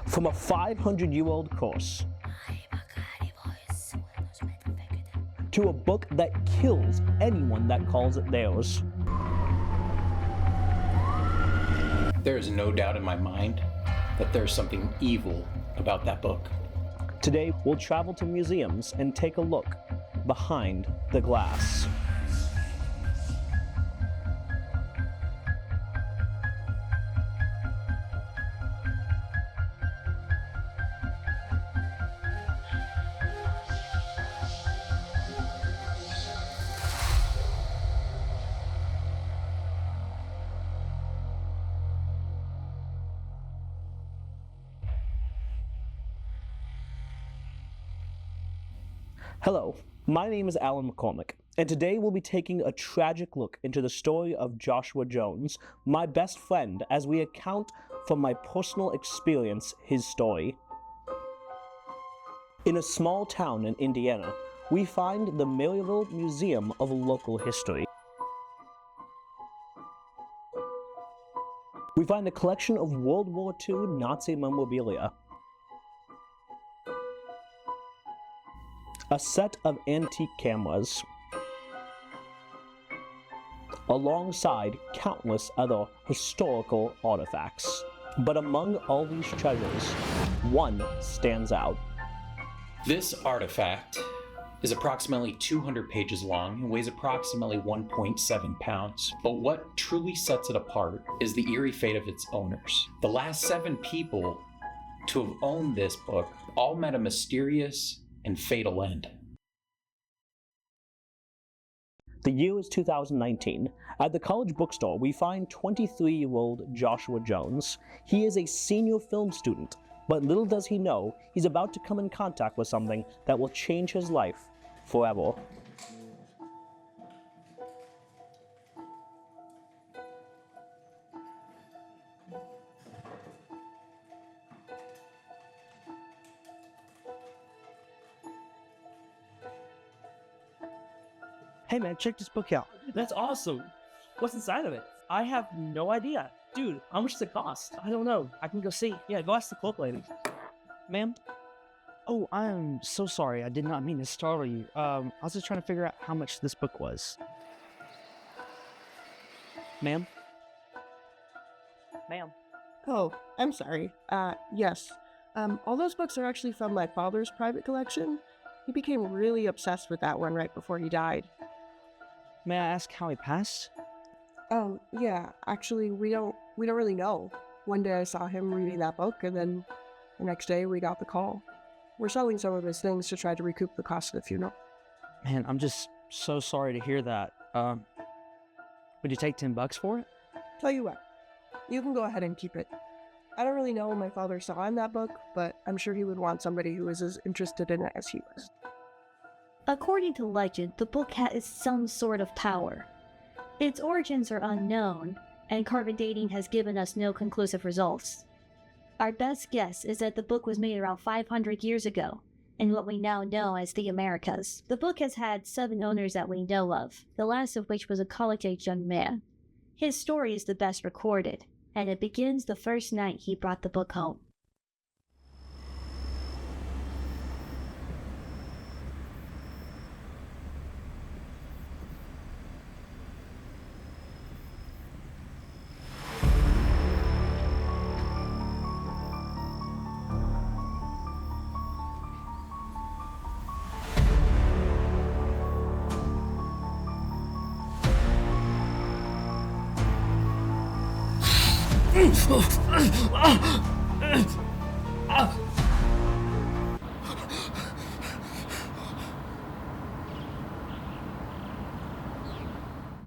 From a 500-year-old course to a book that kills anyone that calls it theirs. There is no doubt in my mind that there's something evil about that book. Today, we'll travel to museums and take a look behind the glass. Hello, my name is Alan McCormick, and today we'll be taking a tragic look into the story of Joshua Jones, my best friend, as we account from my personal experience his story. In a small town in Indiana, we find the Maryville Museum of Local History. We find a collection of World War II Nazi memorabilia, a set of antique cameras, alongside countless other historical artifacts. But among all these treasures, one stands out. This artifact is approximately 200 pages long and weighs approximately 1.7 pounds. But what truly sets it apart is the eerie fate of its owners. The last 7 people to have owned this book all met a mysterious and fatal end. The year is 2019. At the college bookstore, we find 23-year-old Joshua Jones. He is a senior film student, but little does he know, he's about to come in contact with something that will change his life forever. Hey man, check this book out. That's awesome. What's inside of it? I have no idea. Dude, how much does it cost? I don't know. I can go see. Yeah, go ask the cloak lady. Ma'am? Oh, I am so sorry. I did not mean to startle you. I was just trying to figure out how much this book was. Ma'am? Ma'am? Oh, I'm sorry. Yes. All those books are actually from my father's private collection. He became really obsessed with that one right before he died. May I ask how he passed? Yeah, actually, we don't really know. One day I saw him reading that book, and then the next day we got the call. We're selling some of his things to try to recoup the cost of the funeral. Man, I'm just so sorry to hear that. Would you take $10 for it? Tell you what, you can go ahead and keep it. I don't really know what my father saw in that book, but I'm sure he would want somebody who was as interested in it as he was. According to legend, the book has some sort of power. Its origins are unknown, and carbon dating has given us no conclusive results. Our best guess is that the book was made around 500 years ago, in what we now know as the Americas. The book has had 7 owners that we know of, the last of which was a college-age young man. His story is the best recorded, and it begins the first night he brought the book home.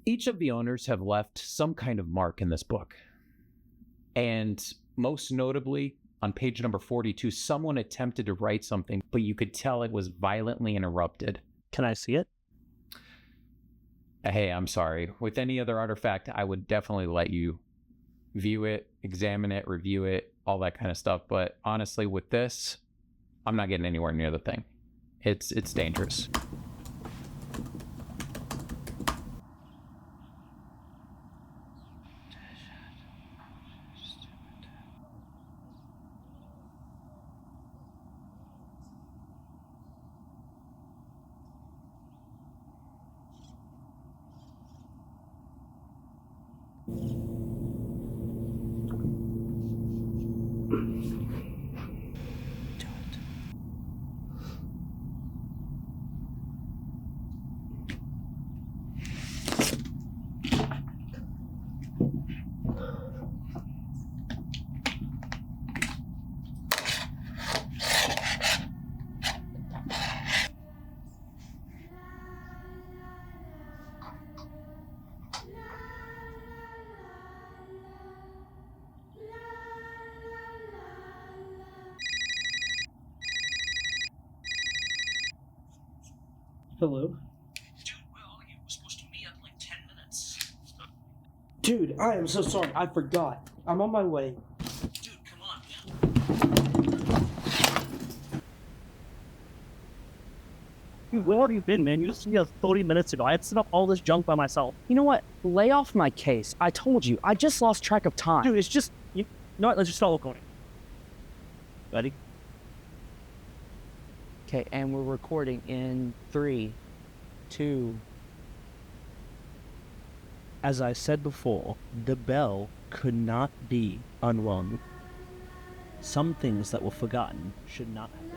Each of the owners have left some kind of mark in this book. And most notably, on page number 42, someone attempted to write something, but you could tell it was violently interrupted. Can I see it? Hey, I'm sorry. With any other artifact, I would definitely let you view it, examine it, review it, all that kind of stuff. But honestly, with this, I'm not getting anywhere near the thing. It's dangerous. Hello? Dude, where are you? We're supposed to meet up in like 10 minutes. Dude, I am so sorry. I forgot. I'm on my way. Dude, come on, man. Dude, where have you been, man? You just seen me 30 minutes ago. I had set up all this junk by myself. You know what? Lay off my case. I told you. I just lost track of time. Dude, it's just... You know what? Let's just start recording. Ready? Okay, and we're recording in 3, 2. As I said before, the bell could not be unrung. Some things that were forgotten should not have been.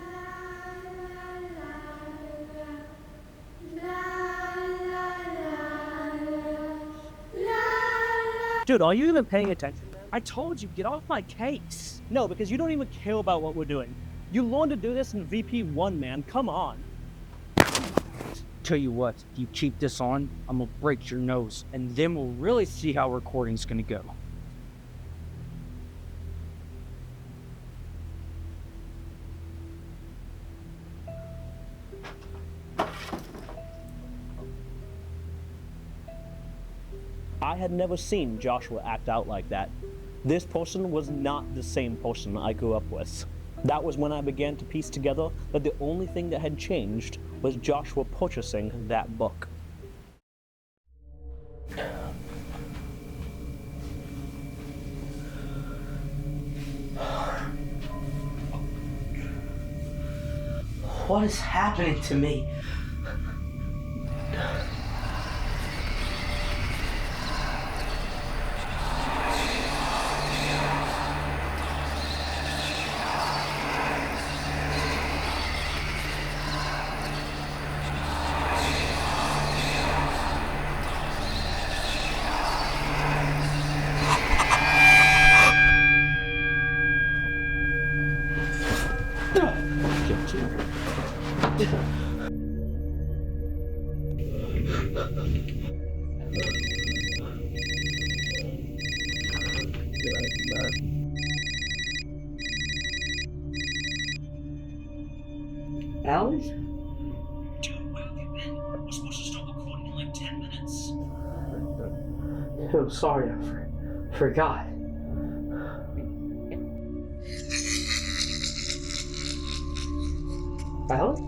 Dude, are you even paying attention, man? I told you, get off my case. No, because you don't even care about what we're doing. You learned to do this in VP1, man. Come on. Tell you what, if you keep this on, I'm gonna break your nose, and then we'll really see how recording's gonna go. I had never seen Joshua act out like that. This person was not the same person I grew up with. That was when I began to piece together that the only thing that had changed was Joshua purchasing that book. What is happening to me? Alice? Dude, where have you been? We're supposed to start recording in like 10 minutes. Oh, sorry, I forgot. Alice?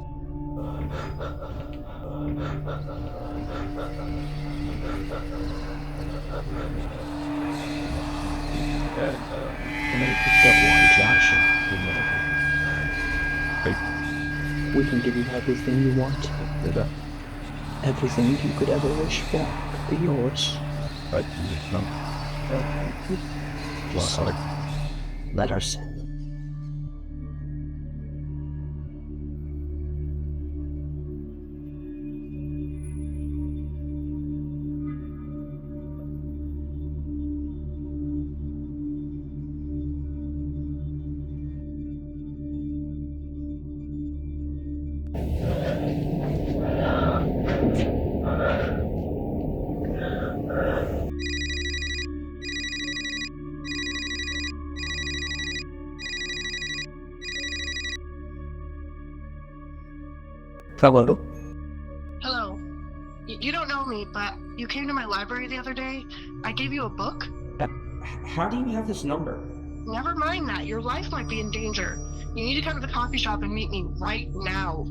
We can give you everything you want. Everything you could ever wish for could be yours. Just let us in. Hello? Hello. You don't know me, but you came to my library the other day. I gave you a book. How do you have this number? Never mind that. Your life might be in danger. You need to come to the coffee shop and meet me right now.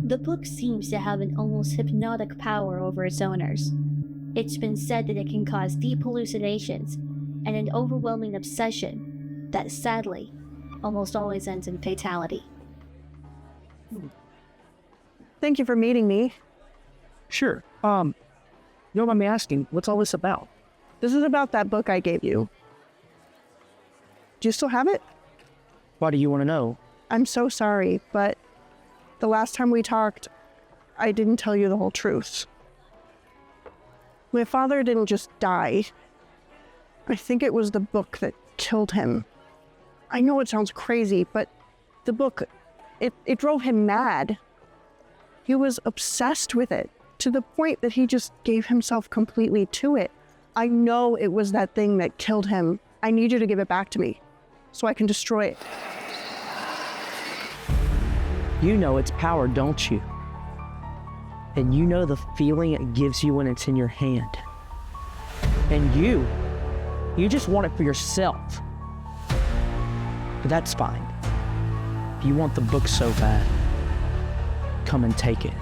The book seems to have an almost hypnotic power over its owners. It's been said that it can cause deep hallucinations and an overwhelming obsession that sadly almost always ends in fatality. Thank you for meeting me. Sure. You don't mind me asking, what's all this about? This is about that book I gave you. Do you still have it? Why do you want to know? I'm so sorry, but the last time we talked, I didn't tell you the whole truth. My father didn't just die. I think it was the book that killed him. I know it sounds crazy, but the book, it drove him mad. He was obsessed with it, to the point that he just gave himself completely to it. I know it was that thing that killed him. I need you to give it back to me, so I can destroy it. You know its power, don't you? And you know the feeling it gives you when it's in your hand. And you just want it for yourself. But that's fine. If you want the book so bad, come and take it.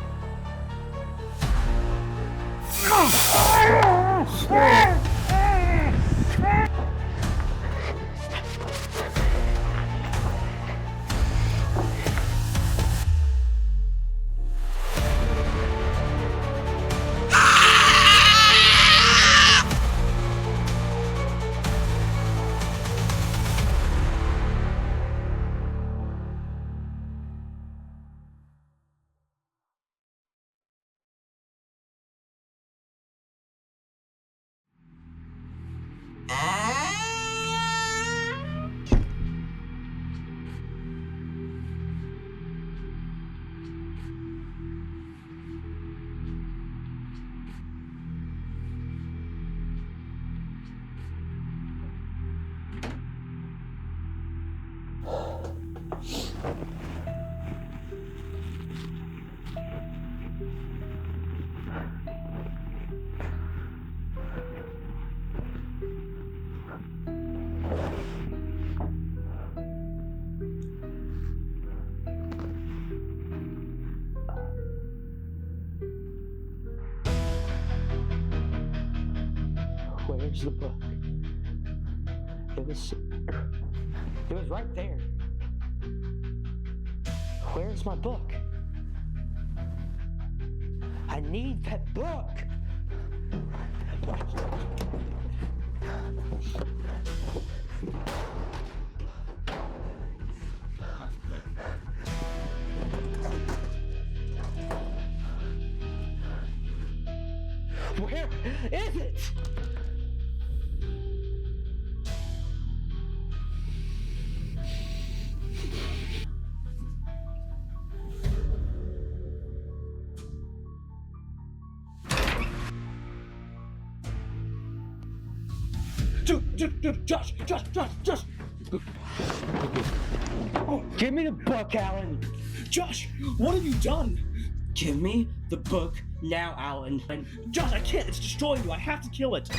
Where's the book? It was right there. Where's my book? I need that book. Where is it? Josh! Give me the book, Alan! Josh, what have you done? Give me the book now, Alan. Josh, I can't. It's destroying you. I have to kill it.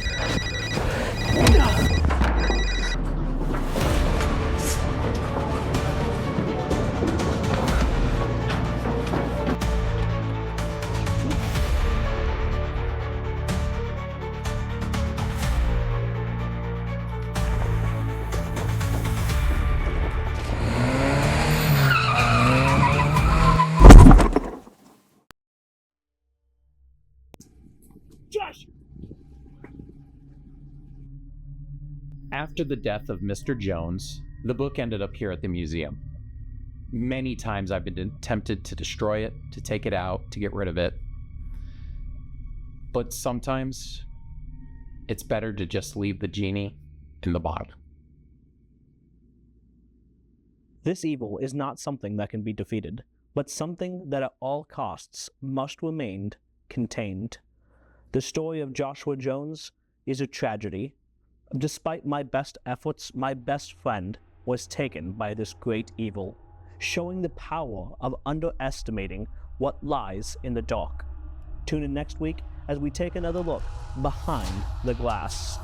Josh! After the death of Mr. Jones, the book ended up here at the museum. Many times I've been tempted to destroy it, to take it out, to get rid of it. But sometimes it's better to just leave the genie in the bottle. This evil is not something that can be defeated, but something that at all costs must remain contained. The story of Joshua Jones is a tragedy. Despite my best efforts, my best friend was taken by this great evil, showing the power of underestimating what lies in the dark. Tune in next week as we take another look behind the glass.